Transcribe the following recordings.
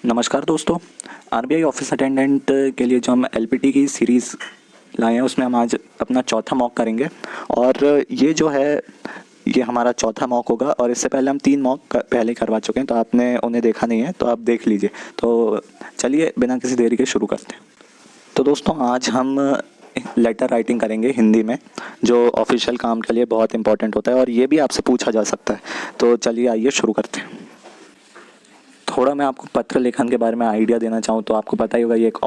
नमस्कार दोस्तों। RBI office attendant के लिए जो हम एलपीटी की सीरीज़ लाए हैं उसमें हम आज अपना चौथा मॉक करेंगे। और ये जो है ये हमारा चौथा मॉक होगा और इससे पहले हम 3 मॉक पहले करवा चुके हैं, तो आपने उन्हें देखा नहीं है तो आप देख लीजिए। तो चलिए बिना किसी देरी के शुरू करते हैं। तो दोस्तों आज हम लेटर राइटिंग करेंगे हिंदी में, जो ऑफिशियल काम के लिए बहुत इंपॉर्टेंट होता है और ये भी आपसे पूछा जा सकता है। तो चलिए आइए शुरू करते हैं। थोड़ा मैं आपको पत्र लेखन के बारे में आइडिया देना चाहूँ तो आपको पता ही होगा ये एक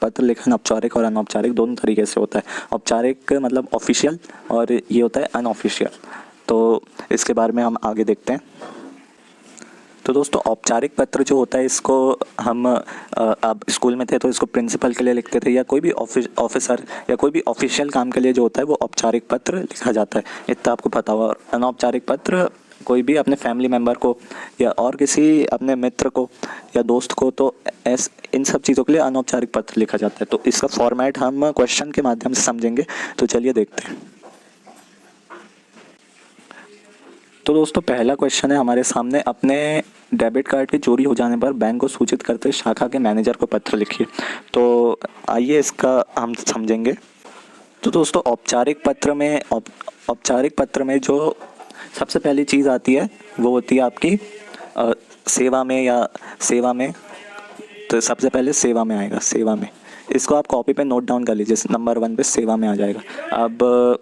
पत्र लेखन औपचारिक और अनौपचारिक दोनों तरीके से होता है। औपचारिक मतलब ऑफिशियल और ये होता है अनऑफिशियल। तो इसके बारे में हम आगे देखते हैं। तो दोस्तों औपचारिक पत्र जो होता है इसको हम अब स्कूल में थे तो इसको प्रिंसिपल के लिए लिखते थे, या कोई भी ऑफिसर या कोई भी ऑफिशियल काम के लिए जो होता है वो औपचारिक पत्र लिखा जाता है, इतना आपको पता होगा। और अनौपचारिक पत्र कोई भी अपने फैमिली मेम्बर को या और किसी अपने मित्र को या दोस्त को, तो इन सब चीज़ों के लिए अनौपचारिक पत्र लिखा जाता है। तो इसका फॉर्मेट हम क्वेश्चन के माध्यम से समझेंगे। तो चलिए देखते हैं। तो दोस्तों पहला क्वेश्चन है हमारे सामने, अपने डेबिट कार्ड के चोरी हो जाने पर बैंक को सूचित करते शाखा के मैनेजर को पत्र लिखिए। तो आइए इसका हम समझेंगे। तो दोस्तों औपचारिक पत्र में जो सबसे पहली चीज़ आती है वो होती है आपकी सेवा में। तो सबसे पहले सेवा में आएगा, सेवा में। इसको आप कॉपी पे नोट डाउन कर लीजिए, नंबर 1 पे सेवा में आ जाएगा। अब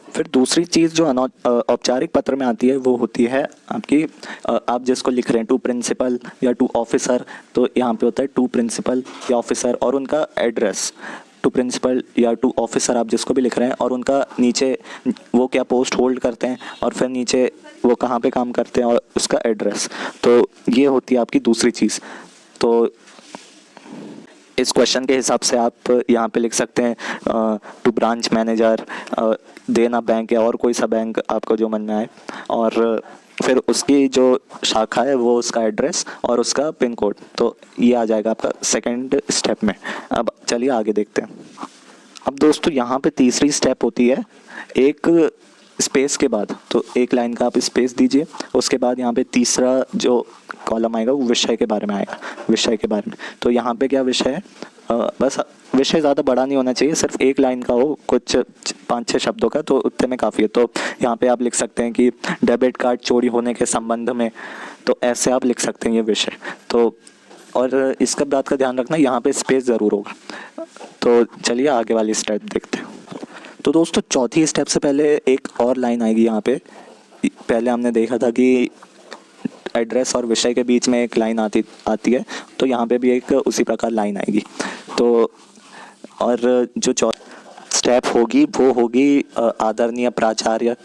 फिर दूसरी चीज़ जो औपचारिक पत्र में आती है वो होती है आपकी आप जिसको लिख रहे हैं टू प्रिंसिपल या टू ऑफिसर, तो यहाँ पे होता है टू प्रिंसिपल या ऑफिसर और उनका एड्रेस। टू प्रिंसिपल या टू ऑफिसर आप जिसको भी लिख रहे हैं और उनका नीचे वो क्या पोस्ट होल्ड करते हैं और फिर नीचे वो कहाँ पे काम करते हैं और उसका एड्रेस। तो ये होती है आपकी दूसरी चीज़। तो इस क्वेश्चन के हिसाब से आप यहाँ पे लिख सकते हैं टू ब्रांच मैनेजर, देना बैंक या और कोई सा बैंक आपको जो मन में आए, और फिर उसकी जो शाखा है वो उसका एड्रेस और उसका पिन कोड। तो ये आ जाएगा आपका सेकंड स्टेप में। अब चलिए आगे देखते हैं। अब दोस्तों यहाँ पे तीसरी स्टेप होती है एक स्पेस के बाद, तो एक लाइन का आप स्पेस दीजिए। उसके बाद यहाँ पे तीसरा जो कॉलम आएगा वो विषय के बारे में आएगा, विषय के बारे में। तो यहाँ पे क्या विषय है, बस विषय ज़्यादा बड़ा नहीं होना चाहिए, सिर्फ एक लाइन का हो, कुछ 5-6 शब्दों का, तो उतने में काफ़ी है। तो यहाँ पे आप लिख सकते हैं कि डेबिट कार्ड चोरी होने के संबंध में, तो ऐसे आप लिख सकते हैं ये विषय। तो और इसका बात का ध्यान रखना, यहाँ पे स्पेस ज़रूर होगा। तो चलिए आगे वाली स्टेप देखते हैं। तो दोस्तों चौथी स्टेप से पहले एक और लाइन आएगी यहाँ पे। पहले हमने देखा था कि एड्रेस और विषय के बीच में एक लाइन आती है, तो यहाँ पे भी एक उसी प्रकार लाइन आएगी। तो और जो चौथी स्टेप होगी वो होगी आदरणीय प्राचार्य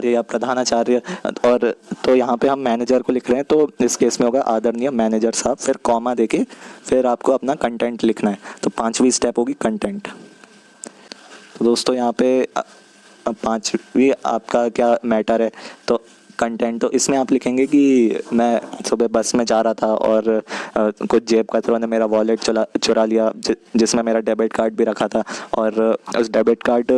या प्रधानाचार्य। और तो यहाँ पे हम मैनेजर को लिख रहे हैं, तो इस केस में होगा आदरणीय मैनेजर साहब, फिर कॉमा देके फिर आपको अपना कंटेंट लिखना है। तो 5वीं स्टेप होगी कंटेंट। तो दोस्तों यहाँ पे 5वीं आपका क्या मैटर है, तो कंटेंट। तो इसमें आप लिखेंगे कि मैं सुबह बस में जा रहा था और कुछ जेब कतरों ने मेरा वॉलेट चुरा लिया, जिसमें मेरा डेबिट कार्ड भी रखा था, और उस डेबिट कार्ड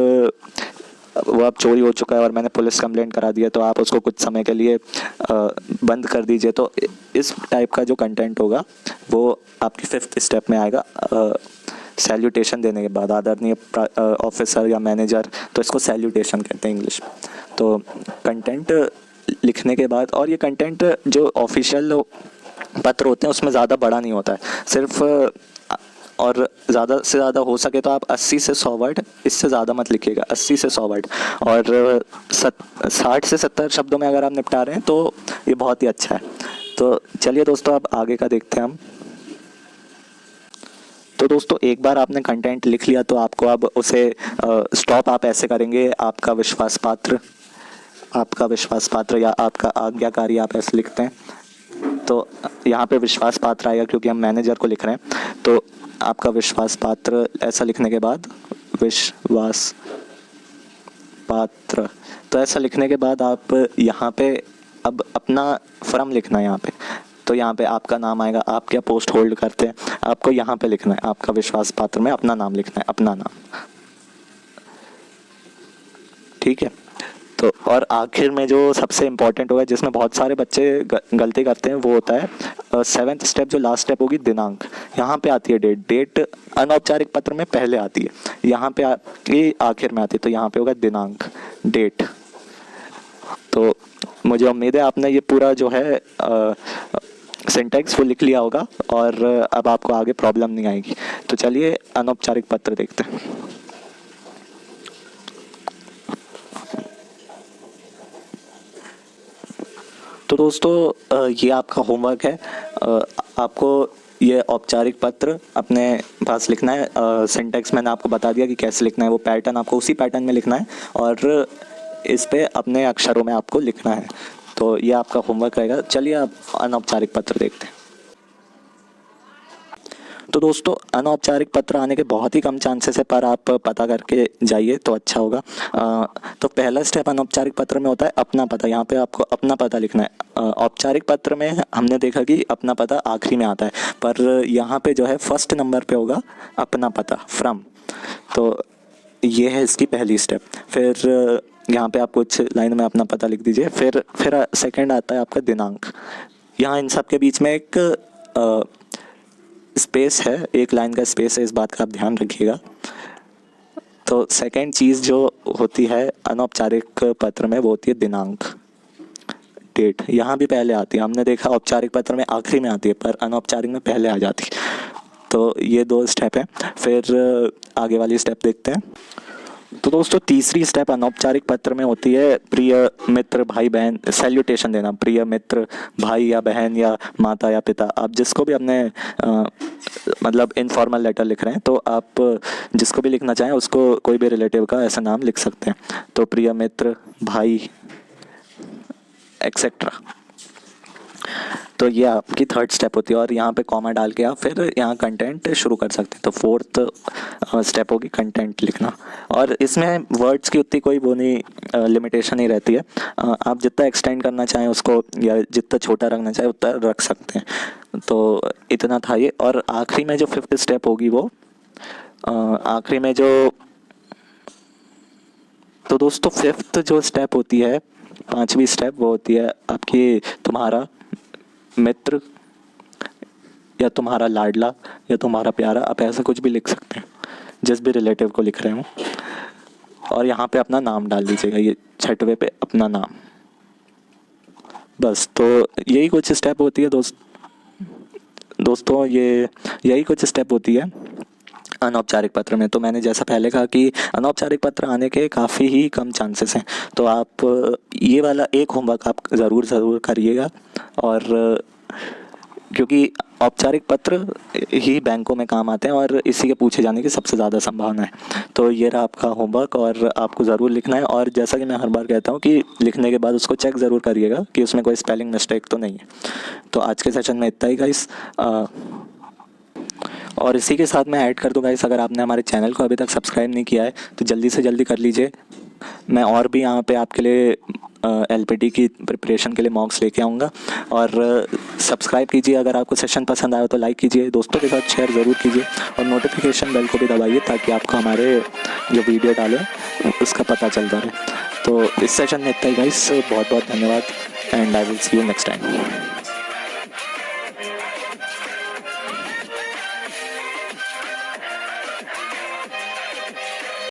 वो अब चोरी हो चुका है और मैंने पुलिस कंप्लेंट करा दिया, तो आप उसको कुछ समय के लिए बंद कर दीजिए। तो इस टाइप का जो कंटेंट होगा वो आपकी 5th स्टेप में आएगा, सैल्यूटेशन देने के बाद, आदरणीय ऑफिसर या मैनेजर, तो इसको सैल्यूटेशन कहते हैं इंग्लिश में। तो कंटेंट लिखने के बाद, और ये कंटेंट जो ऑफिशियल पत्र होते हैं उसमें ज़्यादा बड़ा नहीं होता है, सिर्फ और ज़्यादा से ज़्यादा हो सके तो आप 80 से 100 वर्ड, इससे ज़्यादा मत लिखिएगा, 80 से 100 वर्ड। और 60 से 70 शब्दों में अगर आप निपटा रहे हैं तो ये बहुत ही अच्छा है। तो चलिए दोस्तों अब आगे का देखते हैं हम। तो दोस्तों एक बार आपने कंटेंट लिख लिया तो आपको अब उसे स्टॉप आप ऐसे करेंगे, आपका विश्वास पात्र या आपका आज्ञाकारी, आप ऐसे लिखते हैं। तो यहाँ पे विश्वास पात्र आएगा क्योंकि हम मैनेजर को लिख रहे हैं। तो आपका विश्वास पात्र ऐसा लिखने के बाद विश्वास पात्र, तो ऐसा लिखने के बाद आप यहाँ पे अब अपना फर्म लिखना है यहाँ पे। तो यहाँ पे आपका नाम आएगा, आप क्या पोस्ट होल्ड करते हैं, आपको यहाँ पे लिखना है, आपका विश्वास पात्र में अपना नाम लिखना है, अपना नाम। ठीक है। तो और आखिर में जो सबसे इम्पोर्टेंट होगा, जिसमें बहुत सारे बच्चे गलती करते हैं, वो होता है 7th स्टेप, जो लास्ट स्टेप होगी दिनांक। यहाँ पे आती है डेट। डेट अनौपचारिक पत्र में पहले आती है, यहाँ पे आखिर में आती है, तो यहाँ पे होगा दिनांक, डेट। तो मुझे उम्मीद है आपने ये पूरा जो है सिंटैक्स वो लिख लिया होगा और अब आपको आगे प्रॉब्लम नहीं आएगी। तो चलिए अनौपचारिक पत्र देखते हैं। तो दोस्तों ये आपका होमवर्क है। आपको ये औपचारिक पत्र अपने पास लिखना है। सिंटैक्स मैंने आपको बता दिया कि कैसे लिखना है, वो पैटर्न आपको उसी पैटर्न में लिखना है और इस पे अपने अक्षरों में आपको लिखना है। तो ये आपका होमवर्क रहेगा। चलिए अब अनौपचारिक पत्र देखते हैं। तो दोस्तों अनौपचारिक पत्र आने के बहुत ही कम चांसेस है, पर आप पता करके जाइए तो अच्छा होगा। तो पहला स्टेप अनौपचारिक पत्र में होता है अपना पता। यहाँ पे आपको अपना पता लिखना है। औपचारिक पत्र में हमने देखा कि अपना पता आखिरी में आता है, पर यहाँ पे जो है फर्स्ट नंबर पे होगा अपना पता, फ्रॉम। तो ये है इसकी पहली स्टेप। फिर यहाँ पे आप कुछ लाइन में अपना पता लिख दीजिए। फिर सेकंड आता है आपका दिनांक। यहाँ इन सब के बीच में एक स्पेस है, एक लाइन का स्पेस है, इस बात का आप ध्यान रखिएगा। तो सेकंड चीज़ जो होती है अनौपचारिक पत्र में, वो होती है दिनांक, डेट। यहाँ भी पहले आती है, हमने देखा औपचारिक पत्र में आखिरी में आती है, पर अनौपचारिक में पहले आ जाती है। तो ये 2 स्टेप हैं। फिर आगे वाली स्टेप देखते हैं। तो दोस्तों तीसरी स्टेप अनौपचारिक पत्र में होती है प्रिय मित्र, भाई बहन, सैल्यूटेशन देना। प्रिय मित्र, भाई या बहन या माता या पिता, आप जिसको भी अपने मतलब इनफॉर्मल लेटर लिख रहे हैं, तो आप जिसको भी लिखना चाहें उसको, कोई भी रिलेटिव का ऐसा नाम लिख सकते हैं। तो प्रिय मित्र, भाई, एक्सेट्रा। तो ये आपकी थर्ड स्टेप होती है और यहाँ पे कॉमा डाल के आप फिर यहाँ कंटेंट शुरू कर सकते हैं। तो फोर्थ स्टेप होगी कंटेंट लिखना, और इसमें वर्ड्स की उतनी कोई वो नहीं लिमिटेशन नहीं रहती है। आप जितना एक्सटेंड करना चाहें उसको, या जितना छोटा रखना चाहें उतना रख सकते हैं। तो इतना था ये। और आखिरी में जो 5th स्टेप होगी, वो आखिरी में जो, तो दोस्तों 5th जो स्टेप होती है, 5वीं स्टेप, वो होती है आपकी तुम्हारा मित्र या तुम्हारा लाडला या तुम्हारा प्यारा। आप ऐसा कुछ भी लिख सकते हैं जिस भी रिलेटिव को लिख रहे हो, और यहाँ पे अपना नाम डाल दीजिएगा, ये 6वें पे अपना नाम। बस, तो यही कुछ स्टेप होती है दोस्तों ये यही कुछ स्टेप होती है अनौपचारिक पत्र में। तो मैंने जैसा पहले कहा कि अनौपचारिक पत्र आने के काफ़ी ही कम चांसेस हैं। तो आप ये वाला एक होमवर्क आप ज़रूर करिएगा, और क्योंकि औपचारिक पत्र ही बैंकों में काम आते हैं और इसी के पूछे जाने की सबसे ज़्यादा संभावना है। तो ये रहा आपका होमवर्क, और आपको ज़रूर लिखना है। और जैसा कि मैं हर बार कहता हूँ कि लिखने के बाद उसको चेक ज़रूर करिएगा कि उसमें कोई स्पेलिंग मिस्टेक तो नहीं है। तो आज के सेशन में इतना ही गाइस। और इसी के साथ मैं ऐड कर दूँ गाइस, अगर आपने हमारे चैनल को अभी तक सब्सक्राइब नहीं किया है तो जल्दी से जल्दी कर लीजिए। मैं और भी यहाँ पे आपके लिए LPT की प्रिपरेशन के लिए मॉक्स लेके आऊँगा। और सब्सक्राइब कीजिए, अगर आपको सेशन पसंद आया तो लाइक कीजिए, दोस्तों के साथ शेयर ज़रूर कीजिए, और नोटिफिकेशन बेल को भी दबाइए ताकि आपको हमारे जो वीडियो डालें उसका पता चलता रहे। तो इस सेशन में इतना ही गाइस, बहुत बहुत धन्यवाद, and I will see you next time.